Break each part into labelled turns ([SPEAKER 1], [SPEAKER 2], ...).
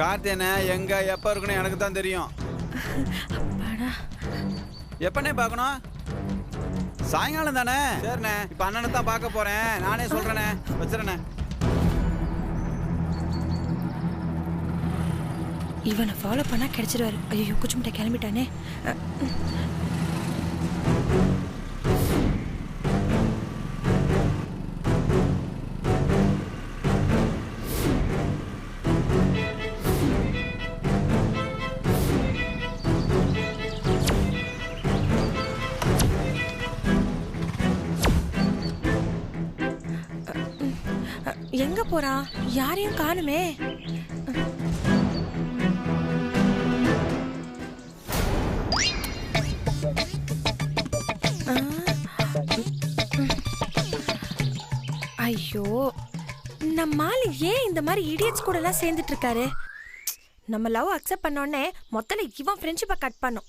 [SPEAKER 1] கார்த்தியனை எங்க எப்ப இருக்கணும் எனக்கு தான் தெரியும். எப்பனே பார்க்கணும்? சாயங்காலம் தானே. சரிண்ணே, இப்ப அண்ணனை தான் பார்க்க போறேன். நானே சொல்றேனே, வச்சுறேண்ணே.
[SPEAKER 2] இவனை ஃபாலோ பண்ணா கிடைச்சிருவாரு. ஐயோ குச்சிமுட்டை கிளம்பிட்டானே. எங்க போறான்? யாரையும் காணுமே. ஐயோ, நம்ம ஆளு ஏன் இந்த மாதிரி இடியட்ஸ் கூட எல்லாம் சேர்ந்துட்டு இருக்காரு? நம்ம லவ் அக்செப்ட் பண்ணோடனே மொத்தல இவன் ஃப்ரெண்ட்ஷிப்பை கட் பண்ணும்.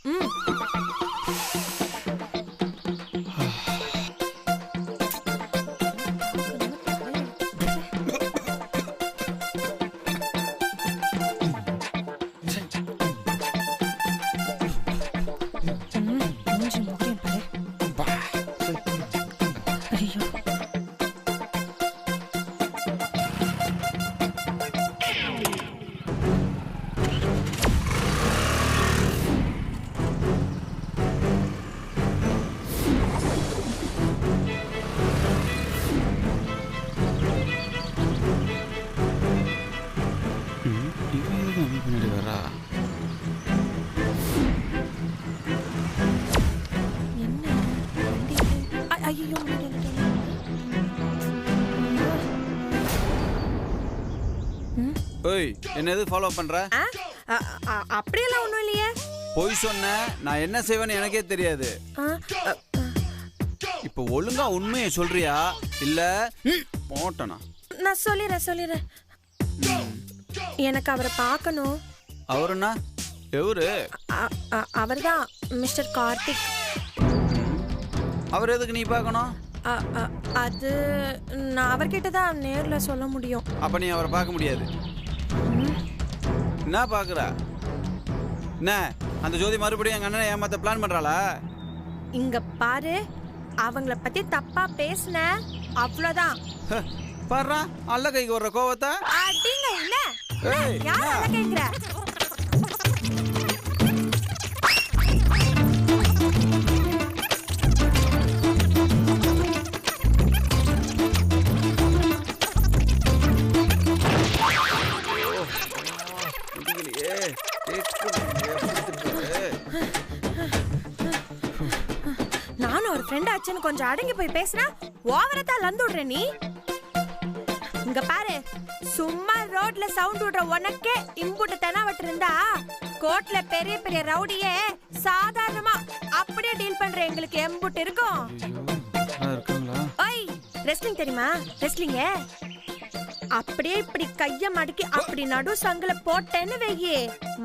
[SPEAKER 1] என்ன எது ஃபாலோ பண்ற?
[SPEAKER 2] அப்படியெல்லாம் ஒண்ணும் இல்லையே.
[SPEAKER 1] போய் சொன்ன, நான் என்ன செய்வேன்னு எனக்கே தெரியாது. இப்ப ஒழுங்கா உண்மையை சொல்றியா இல்ல போட்டனா?
[SPEAKER 2] நான் சொல்லிடுறேன். எனக்கு அவரை பார்க்கணும்.
[SPEAKER 1] அவருன்னா எவரு?
[SPEAKER 2] அவர்தான் மிஸ்டர் கார்த்திக்.
[SPEAKER 1] அவர் எதுக்கு நீ பார்க்கணும்?
[SPEAKER 2] அது நான் அவர்கிட்ட தான் நேர்ல சொல்ல முடியும்.
[SPEAKER 1] அப்ப நீ அவரை பார்க்க முடியாது. என்ன பாக்குற? என்ன அந்த ஜோதி மறுபடியும் எங்க அண்ணனை ஏமாத்த பிளான் பண்றாளா?
[SPEAKER 2] இங்க பாரு, அவங்கள பத்தி தப்பா பேசுன அவ்வளவுதான்.
[SPEAKER 1] பாரு, அல்ல கைக்கு வர்ற கோவத்தை
[SPEAKER 2] அடிங்க. இல்ல யார் அல்ல கைங்கற? நானும் ஒரு ஃப்ரெண்ட் ஆச்சுன்னு கொஞ்சம் அடங்கி போய் பேசினா ஓவரத்தா லந்து விடுற நீ. இங்க பாரு, சும்மா ரோட்ல சவுண்ட் விடுற உனக்கே இம்புட்டு தெனாவட்டு இருந்தா கோட்ல பெரிய பெரிய ரவுடியே சாதாரணமா அப்படியே டீல் பண்ற எங்களுக்கு எம்புட்டு இருக்கும். ஓய், ரெஸ்லிங் தெரியுமா? ரெஸ்லிங்க அப்படியே இப்படி கைய மடக்கி அப்படி நடு சங்கில போட்டேன்னு வெய்யே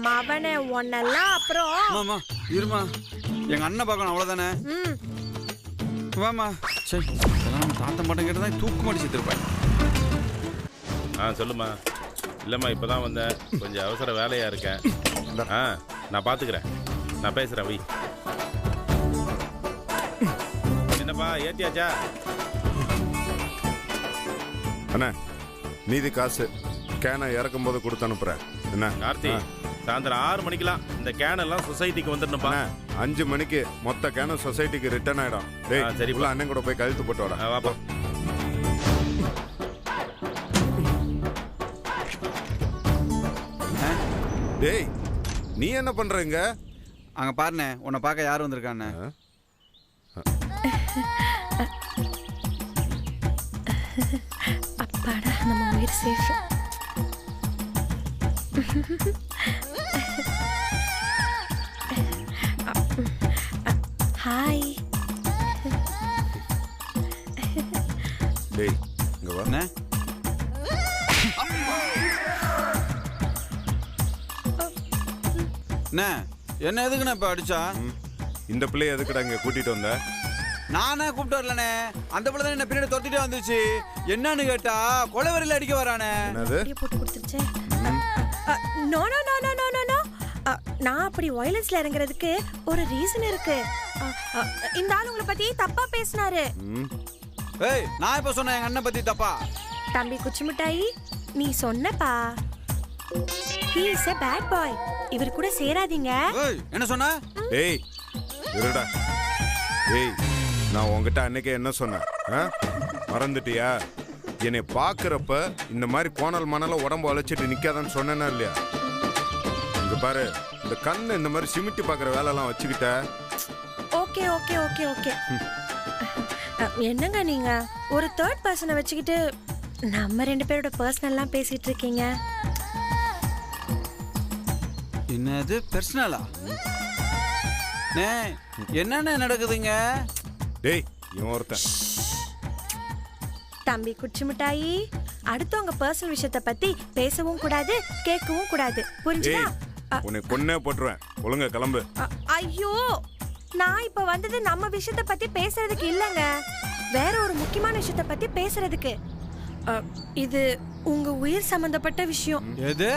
[SPEAKER 2] மவனே ஒன்னெல்லாம். அப்புறம்
[SPEAKER 1] இருமா, எங்க அண்ணன் பார்க்கணும் அவ்வளவுதானே. வாமா. சரி, தாத்தா மட்டும் கேட்டதான் தூக்கு மாட்டி செத்துருப்பேன்.
[SPEAKER 3] சொல்லுமா. இல்லைம்மா, இப்போ தான் வந்தேன், கொஞ்சம் அவசர வேலையாக இருக்கேன். நான் பார்த்துக்கிறேன், நான் பேசுகிறேன். வை. என்னப்பா ஏற்றியாச்சா?
[SPEAKER 4] அண்ணா, மீதி காசு கேனை இறக்கும் போது கொடுத்து அனுப்புறேன். என்ன
[SPEAKER 3] கார்த்தி, சாயந்தரம் 6 மணிக்கெல்லாம் இந்த கேன் எல்லாம் சொசைட்டிக்கு வந்துடணும்ப்பா.
[SPEAKER 4] 5 மணிக்கு மொத்த கேனும் சொசைட்டிக்கு ரிட்டர்ன் ஆயிடும்.
[SPEAKER 3] சரி,
[SPEAKER 4] அண்ணன் கூட போய் கழுத்து போட்டு வர.
[SPEAKER 3] வாப்பா.
[SPEAKER 4] டேய், நீ என்ன பண்றீங்க
[SPEAKER 1] அங்க? பாருண்ணே, உன்னை பார்க்க யார் வந்திருக்கான்னு.
[SPEAKER 2] அப்பாடா, நம்ம உயிர் சேஃப். ஹாய்.
[SPEAKER 4] டேய், இங்க வா.
[SPEAKER 1] என்ன எதுக்குண்ணே இப்ப அடிச்சா?
[SPEAKER 4] இந்த பிள்ளை எதுக்குடா இங்க கூட்டிட்டு வந்த?
[SPEAKER 1] நானே கூப்பிட்டு வரலனே, அந்த பிள்ளை தான் என்ன பின்னாடி தொத்திட்டே வந்துச்சு. என்னன்னு கேட்டா கொலைவரியில அடிக்க வரானே.
[SPEAKER 2] போட்டு கொடுத்துருச்சே. No no no no no no no நான் அப்படி வயலன்ஸ்ல இறங்குறதுக்கு ஒரு ரீசன் இருக்கு. இந்த ஆள் உங்களை பத்தி தப்பா பேசினாரு.
[SPEAKER 1] ஏய், நான் இப்ப சொன்னேன் எங்க அண்ணன் பத்தி தப்பா?
[SPEAKER 2] தம்பி குச்சி மிட்டாயி, நீ சொன்னப்பா. He is a bad boy. இவர் கூட சேராதீங்க.
[SPEAKER 1] ஏய், என்ன சொன்ன?
[SPEAKER 4] ஏய் இருடா. ஏய், நான் உங்ககிட்ட அன்னைக்கே என்ன சொன்னேன்? மறந்துட்டியா? என்னை பாக்குறப்ப இந்த மாதிரி கோணல் மணல உடம்பு அழைச்சிட்டு நிக்காதான்னு சொன்னேன்னா இல்லையா? இங்க பாரு, இந்த கண்ணு இந்த மாதிரி சிமிட்டி பாக்குற வேலையெல்லாம் வச்சுக்கிட்ட.
[SPEAKER 2] Okay okay okay okay. என்னங்க நீங்க ஒரு தேர்ட் பர்சனை வச்சுக்கிட்டு நம்ம ரெண்டு பேரோட பர்சனல்லாம் பேசிட்டு இருக்கீங்க.
[SPEAKER 1] என்னது பர்சனலா? என்னென்ன நடக்குதுங்க?
[SPEAKER 4] டேய், இவன் ஒருத்தன்.
[SPEAKER 2] தம்பி குச்சி மிட்டாயி, அடுத்தவங்க பர்சனல் விஷயத்தை பத்தி பேசவும் கூடாது, கேட்கவும் கூடாது. புரிஞ்சுதா?
[SPEAKER 4] உன்னை கொன்னே போட்டுருவேன். ஒழுங்கா கிளம்பு.
[SPEAKER 2] ஐயோ, நான் இப்ப வந்தது நம்ம விஷயத்தை பத்தி பேசுறதுக்கு இல்லங்க, வேற ஒரு முக்கியமான விஷயத்தை பத்தி பேசுறதுக்கு. இது உங்க உயிர் சம்பந்தப்பட்ட விஷயம்.
[SPEAKER 1] எது?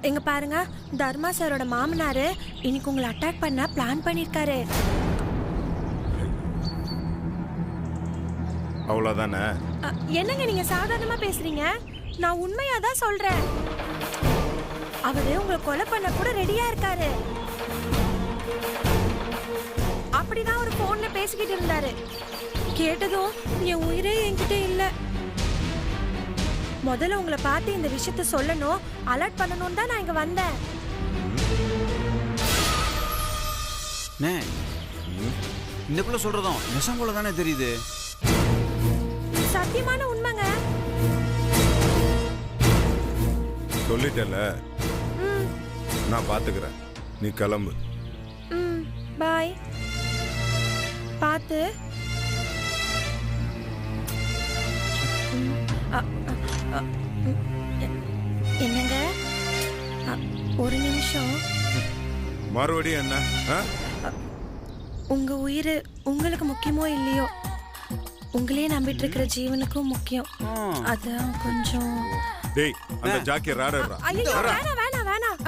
[SPEAKER 2] எங்க பாருங்க, தர்மா சாரோட மாமனாரு இன்னைக்கு உங்களை அட்டாக் பண்ண பிளான் பண்ணிருக்காரு.
[SPEAKER 4] அவ்வளவுதானே?
[SPEAKER 2] என்னங்க நீங்க சாதாரணமா பேசுறீங்க? நான் உண்மையாதான் சொல்றேன். அவரு உங்களை கொலை பண்ண கூட ரெடியா இருக்காரு. அப்படிதான் ஒரு போன்ல பேசிக்கிட்டு இருந்தாரு. கேட்டதும் என் உயிரே என்கிட்ட இல்ல. முதல்ல உங்களை பார்த்து இந்த விஷயத்த சொல்லணும், அலர்ட் பண்ணணும் தான் நான் இங்க வந்தேன்.
[SPEAKER 1] இந்த புள்ள சொல்றதும் நெசம் போல தானே தெரியுது.
[SPEAKER 2] சத்தியமான உண்மைங்க.
[SPEAKER 4] சொல்லிட்டல, நான் பாத்துக்கிறேன். நீ கிளம்பு.
[SPEAKER 2] பாய். பாத்து. என்னங்க, ஒரு நிமிஷம்.
[SPEAKER 4] மறுபடியும் என்ன?
[SPEAKER 2] உங்க உயிர் உங்களுக்கு முக்கியமோ இல்லையோ, உங்களே நம்பிட்டு இருக்கிற ஜீவனுக்கும் முக்கியம். அதான் கொஞ்சம்.
[SPEAKER 4] டேய், அந்த ஜாக்கி ராடறா.
[SPEAKER 2] ஐயோ, வேணாம் வேணாம் வேணாம்.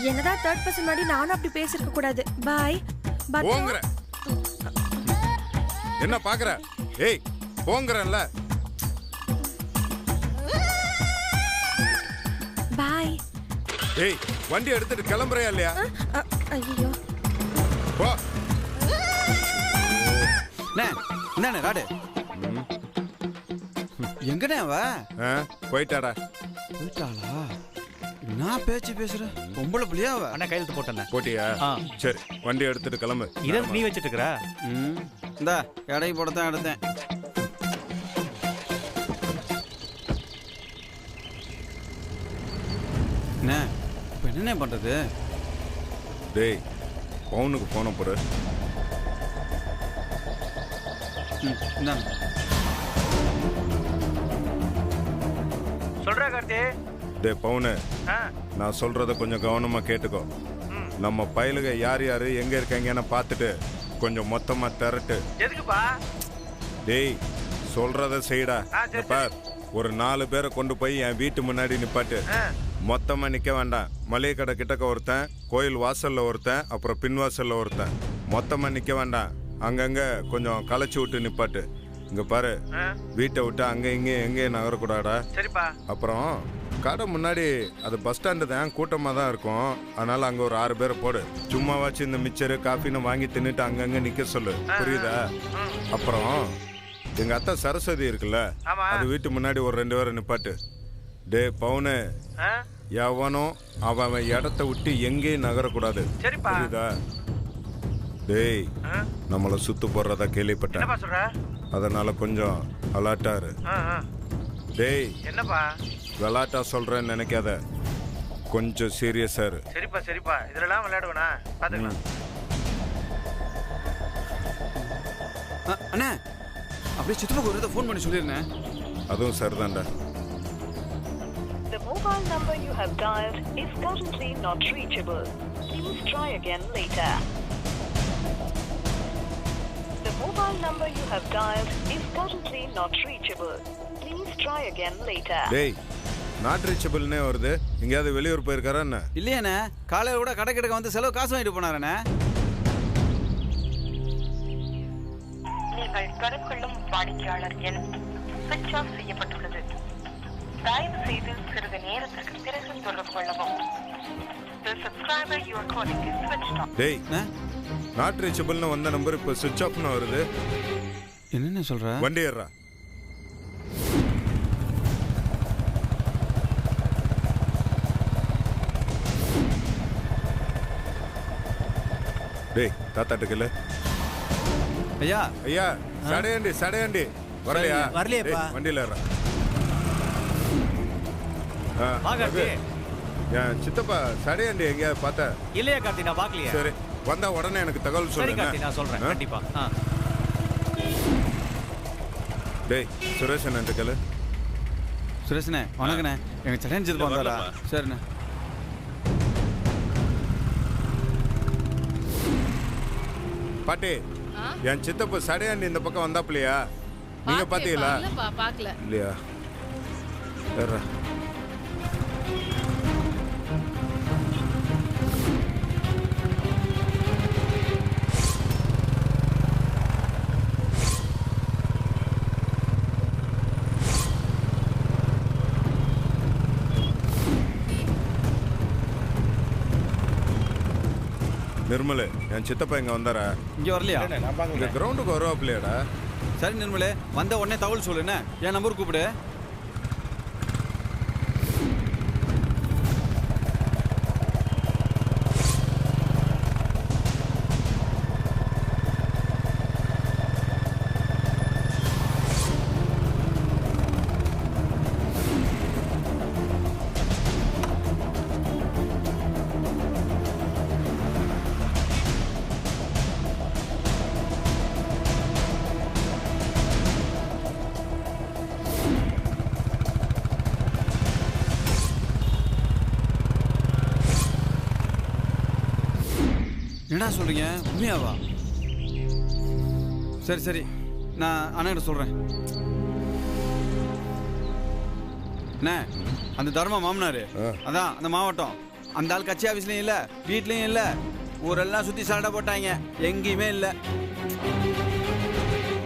[SPEAKER 2] என்னதான் தேர்ட் பர்சன் மாதிரி நானும் அப்படி பேசிருக்க கூடாது. பாய்.
[SPEAKER 4] போங்கற. என்ன பாக்குற? ஏய், போங்கறல்ல.
[SPEAKER 2] பாய்.
[SPEAKER 4] ஏய், வண்டி எடுத்துட்டு கிளம்பறயா இல்லையா?
[SPEAKER 2] ஐயோ.
[SPEAKER 4] போ.
[SPEAKER 1] என்ன ராடு? எங்கனே அவ?
[SPEAKER 4] போயிட்டாடா.
[SPEAKER 1] போயிட்டாளா? நான் பேச்சு பேசுறேன். பொம்பளை புள்ளியா அவ?
[SPEAKER 5] அண்ணா கையெழுத்து போட்டேன்.
[SPEAKER 4] போட்டியா? சரி, வண்டி எடுத்துட்டு கிளம்பு.
[SPEAKER 5] இத நீ வச்சிட்டு இருக்கற?
[SPEAKER 1] இந்தா எடை போடத்தான் எடுத்தேன். என்ன இப்ப என்ன பண்றது?
[SPEAKER 4] டேய், பவுனுக்கு போன போற.
[SPEAKER 5] சொல்றா கார்த்தி.
[SPEAKER 4] டேய் பவுனு, நான் சொல்றத கொஞ்சம் கவனமா கேட்டுக்கோ. நம்ம பயலுக யார் யாரு எங்க இருக்காங்கன்னு பார்த்துட்டு கொஞ்சம் மொத்தமா திரட்டு.
[SPEAKER 5] எதுக்குப்பா?
[SPEAKER 4] டேய், சொல்றத செய்டா. பார், ஒரு 4 பேரை கொண்டு போய் என் வீட்டு முன்னாடி நிப்பாட்டு. மொத்தமா நிக்க வேண்டாம். மளிகை கடை கிட்டக்க ஒருத்தன், கோயில் வாசல்ல ஒருத்தன், அப்புறம் பின்வாசல்ல ஒருத்தன். மொத்தமா நிக்க வேண்டாம். அங்கங்க கொஞ்சம் களைச்சி விட்டு நிப்பாட்டு. இங்க பாரு, வீட்டை விட்டு அங்க இங்க எங்கே நகரக்கூடாடா.
[SPEAKER 5] சரிப்பா.
[SPEAKER 4] அப்புறம் கடை முன்னாடி அது பஸ் ஸ்டாண்டு தான், கூட்டமாக தான் இருக்கும். அதனால அங்கே ஒரு 6 பேரை போடு. சும்மாவாச்சு இந்த மிச்சரு காஃபின்னு வாங்கி தின்னுட்டு அங்கங்கே நிற்க சொல்லு. புரியுதா? அப்புறம் எங்கள் அத்தா சரஸ்வதி இருக்குல்ல, அது வீட்டு முன்னாடி ஒரு 2 பேரை நிப்பாட்டு. டே பவுனு, எவனும் அவன் இடத்த விட்டு எங்கேயும் நகரக்கூடாது. புரியுதா? டேய், நம்மளை சுத்து போடுறதா கேள்விப்பட்டேன். அதனால கொஞ்சம் அலர்ட்டாரு. டேய்,
[SPEAKER 5] என்னப்பா
[SPEAKER 4] விளாட்டா சொல்றேன்னு நினைக்காத, கொஞ்சம் சீரியஸா இரு.
[SPEAKER 5] சரிப்பா சரிப்பா, இதெல்லாம் விளையாடுவனா பாத்துக்கலாம்.
[SPEAKER 1] அண்ணா, அப்படியே சித்தப்புக்கு ஒரு ஃபோன் பண்ணி சொல்லிருந்தேன்.
[SPEAKER 4] அதுவும் சரிதான்டா.
[SPEAKER 6] The mobile number you have dialed is currently not reachable. Please try again later. The mobile number you have dialed is currently not reachable. Please try again later.
[SPEAKER 4] டேய், நாட் ரீச்சபிள்னே வருது. எங்கேயாவது வெளியூர் போயிருக்காரா என்ன?
[SPEAKER 1] இல்லையாண்ணே, காலையில் கூட கடை கிடக்க வந்து செலவு காசு வாங்கிட்டு போனாரண்ணே.
[SPEAKER 6] நீங்கள் தொடர்பு கொள்ளும் வாடிக்கையாளர் எண் சுவிட்ச் ஆஃப் செய்யப்பட்டுள்ளது. தயவு செய்து சிறிது நேரத்திற்கு பிறகு தொடர்பு கொள்ளவும். The subscriber you are calling is switched off.
[SPEAKER 4] டேய், நாட் ரீச்சபிள்னு வந்த நம்பர் இப்போ சுவிட்ச் ஆஃப்னு வருது.
[SPEAKER 1] என்னென்ன சொல்ற?
[SPEAKER 4] வண்டி ஏறா. டேய், தாத்தாட்டுக்கல.
[SPEAKER 1] ஐயா
[SPEAKER 4] ஐயா, சடையண்டி வரலையா?
[SPEAKER 5] வரலையேப்பா.
[SPEAKER 4] வண்டியில் ஏறா.
[SPEAKER 5] வா கார்த்தி.
[SPEAKER 4] என் சித்தப்பா சடையண்டி எங்கேயாவது பார்த்தா?
[SPEAKER 5] இல்லையா கார்த்தி, நான் பார்க்கலையே.
[SPEAKER 4] சரி, வந்தா உடனே எனக்கு தகவல்
[SPEAKER 5] சரி
[SPEAKER 4] சொல்லுங்க.
[SPEAKER 5] கார்த்தி, நான் சொல்றேன் கண்டிப்பா.
[SPEAKER 4] டேய், சுரேஷ் அண்ணன்ட்டுக்கல.
[SPEAKER 1] சுரேஷ்ண்ணே வணக்கண்ணே. எங்கள் சடையன் சித்தப்பா வந்தாரா? சரிண்ணே.
[SPEAKER 4] பாட்டி, என் சித்தப்பா சடையாண்டி இந்த பக்கம் வந்தாப்லையா? நீங்க பாத்தீங்களா?
[SPEAKER 7] பாக்கல.
[SPEAKER 4] இல்லையா? ஏறா. நிர்மலு, என் சித்தப்பா இங்க வந்தாரா?
[SPEAKER 1] இங்கே வரலையா?
[SPEAKER 4] இந்த கிரவுண்டுக்கு வருவாப்லையாடா?
[SPEAKER 1] சரி நிர்மலே, வந்த உடனே தகவல் சொல்லுண்ணே. என் நம்பர் கூப்பிடு. என்ன சொல்றீங்க? உண்மையாவா? சரி சரி, நான் அண்ணகிட்ட சொல்றேன். அண்ணே, அந்த தர்ம மாமனாரு அதான் அந்த மாவட்டம், அந்த ஆள் கட்சி ஆஃபீஸ்லையும் இல்லை, வீட்லையும் இல்லை, ஊரெல்லாம் சுற்றி சண்டை போட்டாங்க, எங்கேயுமே இல்லை.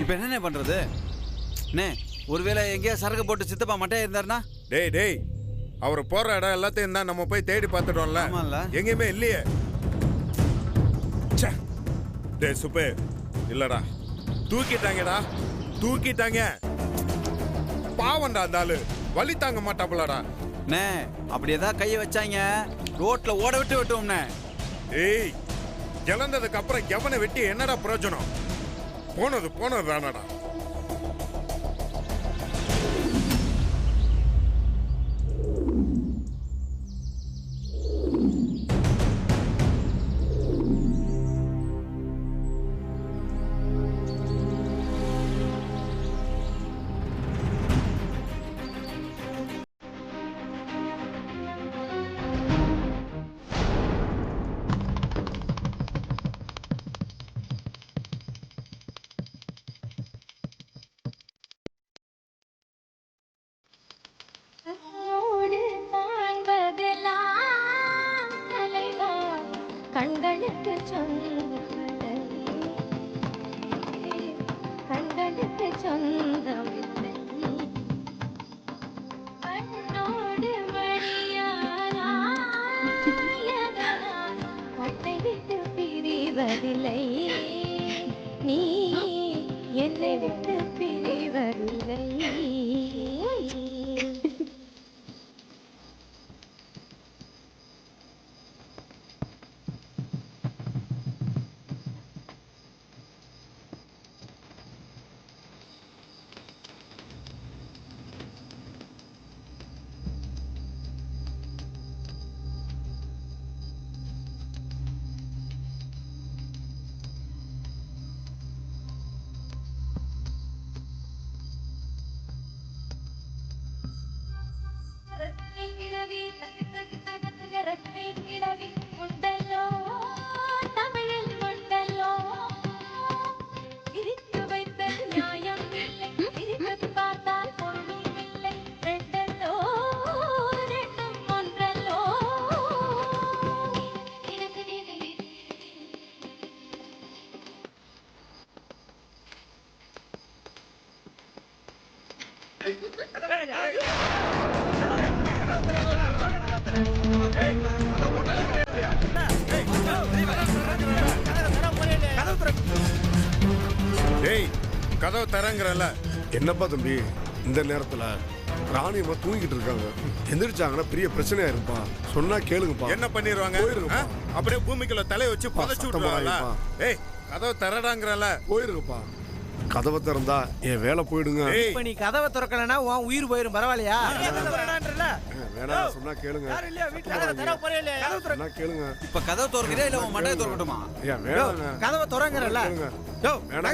[SPEAKER 1] இப்போ என்னண்ணே பண்ணுறது? அண்ணே, ஒருவேளை எங்கேயா சரக்கு போட்டு சித்தப்பா மட்டையா இருந்தாருன்னா?
[SPEAKER 4] டேய், அவர் போற இடம் எல்லாத்தையும் தான் நம்ம போய் தேடி பார்த்துட்டோம்ல.
[SPEAKER 1] ஆமாம்ல.
[SPEAKER 4] எங்கேயுமே இல்லையே. டேய் சுப்பே, இல்லடா, தூக்கிட்டாங்க. பாவண்டா அந்த ஆளு, வலி தாங்க மாட்டாப்புலடா.
[SPEAKER 1] அண்ணே, அப்படி ஏதாவது கையை வச்சாங்க ரோட்ல ஓட விட்டு விட்டோம்ண்ணே.
[SPEAKER 4] ஏய், இழந்ததுக்கு அப்புறம் எவனை வெட்டி என்னடா பிரயோஜனம்? போனது தானடா.
[SPEAKER 8] கண்களுக்கு சொந்தமில்லை, கண்ணோடு மணியாராயதனால் கட்டை விட்டு பிரிவதில்லை, நீ என்னை விட்டு பிரிவதில்லை.
[SPEAKER 4] டேய் கதவு தரங்கிறல்ல.
[SPEAKER 7] என்னப்பா தம்பி இந்த நேரத்துல ராணியம்மா தூங்கிட்டு இருக்காங்க, எந்திரிச்சாங்கன்னா பெரிய பிரச்சனையா இருப்பா. சொன்னா கேளுங்கப்பா.
[SPEAKER 4] என்ன பண்ணிடுவாங்க?
[SPEAKER 7] போயிருங்கப்பா.
[SPEAKER 4] அப்படியே பூமிக்குள்ள தலையை வச்சு புதைச்சு விட்டுருவாங்களா? ஏய் கதவு தரடாங்கிறல்ல.
[SPEAKER 7] போயிருங்கப்பா. கதவை திறந்தா என் வேலை போயிடுங்க.
[SPEAKER 9] இப்ப நீ கதவை திறக்கலனா உன் உயிர் போயிரும். பரவாயில்லையா?
[SPEAKER 7] வேணாம் சொன்னா கேளுங்க. சொன்னா கேளுங்க.
[SPEAKER 1] இப்ப கதவை திறக்கிறே இல்ல உன் மண்டையை திறக்கட்டுமா?
[SPEAKER 7] ஐயா வேணாங்க.
[SPEAKER 9] கதவை திறங்கறல. யோ
[SPEAKER 7] சொன்னா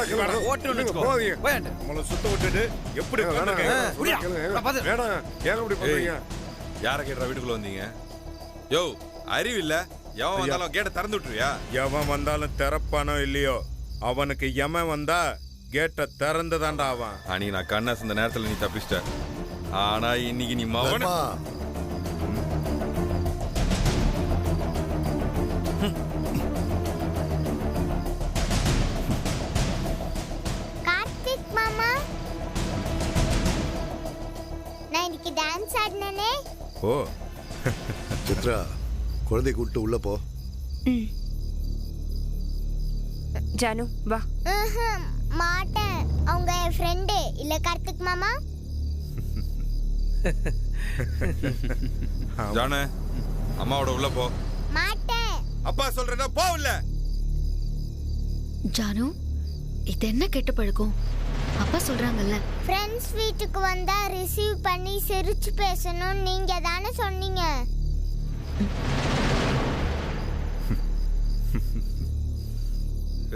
[SPEAKER 7] கேளுங்க.
[SPEAKER 1] ஓட்டுன்னு வச்சுக்கோ.
[SPEAKER 7] போவீங்க.
[SPEAKER 1] போயாண்டு.
[SPEAKER 4] உங்களை சுத்த விட்டுட்டு எப்படி
[SPEAKER 7] வேணாம்.
[SPEAKER 4] பண்ணுங்க?
[SPEAKER 7] சொன்னா கேளுங்க. வேணாம். ஏன் இப்படி பண்றீங்க?
[SPEAKER 10] யாரை கேட்டா வீட்டுக்குள்ள வந்தீங்க? யோ அறிவு இல்ல? எவன் வந்தாலும் கேட்டை திறந்து விட்டுருவியா?
[SPEAKER 4] எவன் வந்தாலும் திறப்பானோ இல்லையோ, அவனுக்கு எமன் வந்தா கேட்டை திறந்து தாண்டா அவன்.
[SPEAKER 10] அன்னைக்கு நான் கண்ணா இந்த நேரத்துல நீ தப்பிச்சிட்ட. ஆனா இன்னைக்கு நீ மவன
[SPEAKER 8] கார்த்திக் மாமா, நான் இன்னைக்கு டான்ஸ் ஆடினேனே.
[SPEAKER 4] ஓ
[SPEAKER 11] சித்ரா, குழந்தை கூப்பிட்டு உள்ள போ.
[SPEAKER 2] ஜானு வா.
[SPEAKER 8] மாட்டேன். அவங்க என் ஃப்ரெண்டு இல்ல கார்த்திக் மாமா.
[SPEAKER 10] ஜானு அம்மாவோட உள்ள போ.
[SPEAKER 8] மாட்டேன்.
[SPEAKER 10] அப்பா சொல்றேன்னா போ உள்ள.
[SPEAKER 12] ஜானு, இது என்ன கெட்ட பழக்கம்? அப்பா சொல்றாங்கல்ல,
[SPEAKER 8] ஃப்ரெண்ட்ஸ் வீட்டுக்கு வந்தா ரிசீவ் பண்ணி சிரிச்சு பேசணும் நீங்க தானே சொன்னீங்க.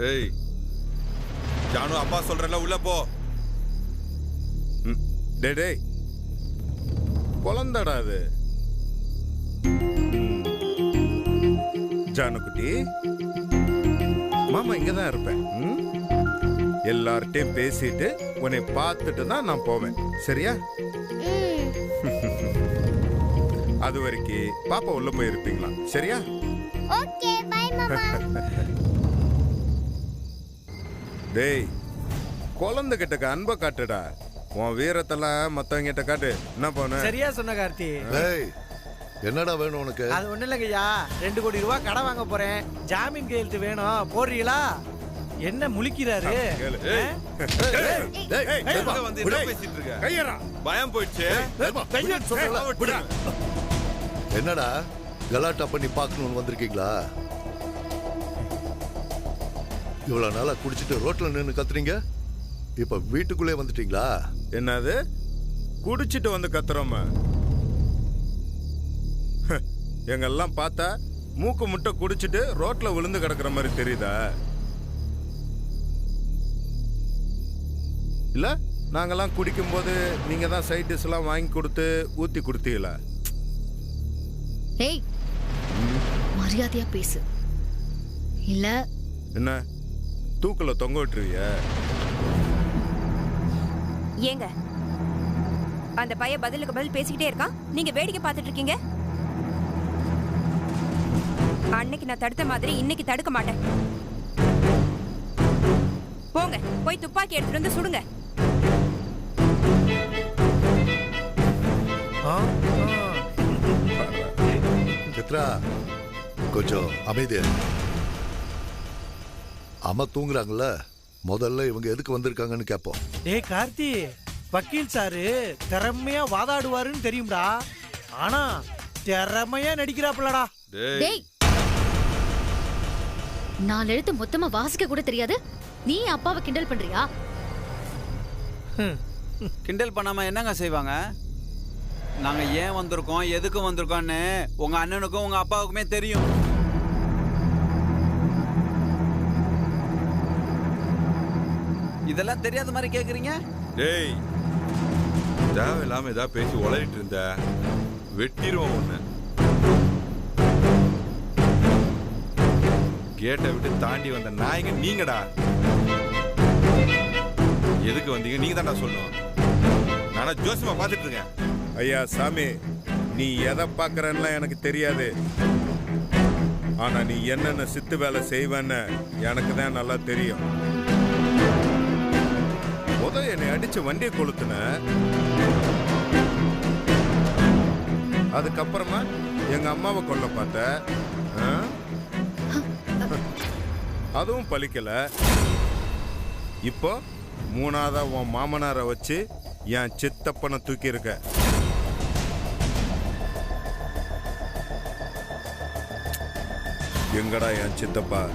[SPEAKER 10] ஏய் ஜானு அப்பா சொல்றேன்ல உள்ள போ.
[SPEAKER 4] டேய் டேய் குழந்தடா அது. ஜானுக்குட்டி, மாமா இங்கதான் இருப்பேன். எல்லார்ட்டையும் பேசிட்டு உன்னை பார்த்துட்டு தான் நான் போவேன். சரியா? அது வரைக்கும் பாப்பா உள்ள போயிருப்பீங்களா? சரியா?
[SPEAKER 8] ஓகே பை மாமா.
[SPEAKER 4] டேய் குழந்தை கிட்ட அன்பை காட்டுடா. உன் வீரத்தெல்லாம் மத்தவங்க கிட்ட காட்டு. என்ன போன?
[SPEAKER 9] சரியா சொன்ன கார்த்தி.
[SPEAKER 11] ஏய், என்னடா வேணும் உனக்கு?
[SPEAKER 9] அது ஒண்ணு இல்லைங்கய்யா, 2 கோடி ரூபாய் கடன் வாங்க போறேன். ஜாமீன் கையெழுத்து வேணும், போடுறீங்களா? என்ன முழிக்கிறாரு?
[SPEAKER 10] பயம் போயிடுச்சு.
[SPEAKER 11] என்னடா கலாட்டா பண்ணி பார்க்கணும்னு வந்திருக்கீங்களா? இவ்வளவு நாளா குடிச்சிட்டு ரோட்ல நின்று கத்துறீங்க, இப்ப வீட்டுக்குள்ளே வந்துட்டீங்களா?
[SPEAKER 4] என்னது குடிச்சிட்டு வந்து கத்துறோமா? எங்கெல்லாம் பார்த்தா மூக்கு முட்டை குடிச்சிட்டு ரோட்ல விழுந்து கிடக்குற மாதிரி தெரியுதா? இல்ல நாங்கெல்லாம் குடிக்கும் போது நீங்க தான் சைட் டிஷ் எல்லாம் வாங்கி கொடுத்து ஊத்தி கொடுத்தீங்களா?
[SPEAKER 12] ஏய் மரியாதையா பேசு, இல்ல
[SPEAKER 4] என்ன தூக்குல தொங்க விட்டுருவிய?
[SPEAKER 2] ஏங்க அந்த பையன் பதிலுக்கு பதில் பேசிக்கிட்டே இருக்கான், நீங்க வேடிக்கை பார்த்துட்டு இருக்கீங்க. அன்னைக்கு நான் தடுத்த மாதிரி இன்னைக்கு தடுக்க மாட்டேன். போங்க, போய் துப்பாக்கி எடுத்துட்டு வந்து சுடுங்க.
[SPEAKER 11] சித்ரா, கொஞ்சம் அமைதியா. அம்மா தூங்குறாங்கல்ல, முதல்ல இவங்க எதுக்கு வந்திருக்காங்கன்னு கேட்போம்.
[SPEAKER 9] டேய் கார்த்தி, வக்கீல் சாரு திறமையா வாதாடுவாருன்னு தெரியும்டா, ஆனா திறமையா நடிக்கிறாப்புலடா.
[SPEAKER 12] டேய், 4 எழுத்து மொத்தமா வாசிக்க கூட தெரியாது, நீ அப்பாவை கிண்டல் பண்றியா?
[SPEAKER 1] கிண்டல் பண்ணாம என்னங்க செய்வாங்க? நாங்க ஏன் வந்திருக்கோம், எதுக்கு வந்திருக்கோம்னு உங்க அண்ணனுக்கும் உங்க அப்பாவுக்குமே தெரியும். இதெல்லாம் தெரியாத மாதிரி கேக்குறீங்க?
[SPEAKER 10] டேய் தேவையில்லாம ஏதாவது பேசி உளறிட்டு இருந்த வெட்டிடுவோம் ஒண்ணு. கேட்டை விட்டு தாண்டி வந்த நாய்ங்க நீங்கடா. எதுக்கு வந்தீங்க நீங்க தான்டா சொல்லணும். நானா ஜோசியமா பாத்துட்டு இருக்கேன்.
[SPEAKER 4] ஐயா சாமி, நீ எதை பாக்குறன்னா எனக்கு தெரியாது, ஆனா நீ என்னென்ன சித்து வேலை செய்வேன்னு எனக்கு தான் நல்லா தெரியும். என்னை அடிச்சு வண்டியை கொளுத்துன, அதுக்கப்புறமா எங்க அம்மாவை கொல்ல பார்த்த. ஆ? அதுவும் பலிக்கல. இப்போ மூணாவதா உன் மாமனாரை வச்சு என் சித்தப்பனை தூக்கி இருக்க. எங்கடா என் சித்தப்பா?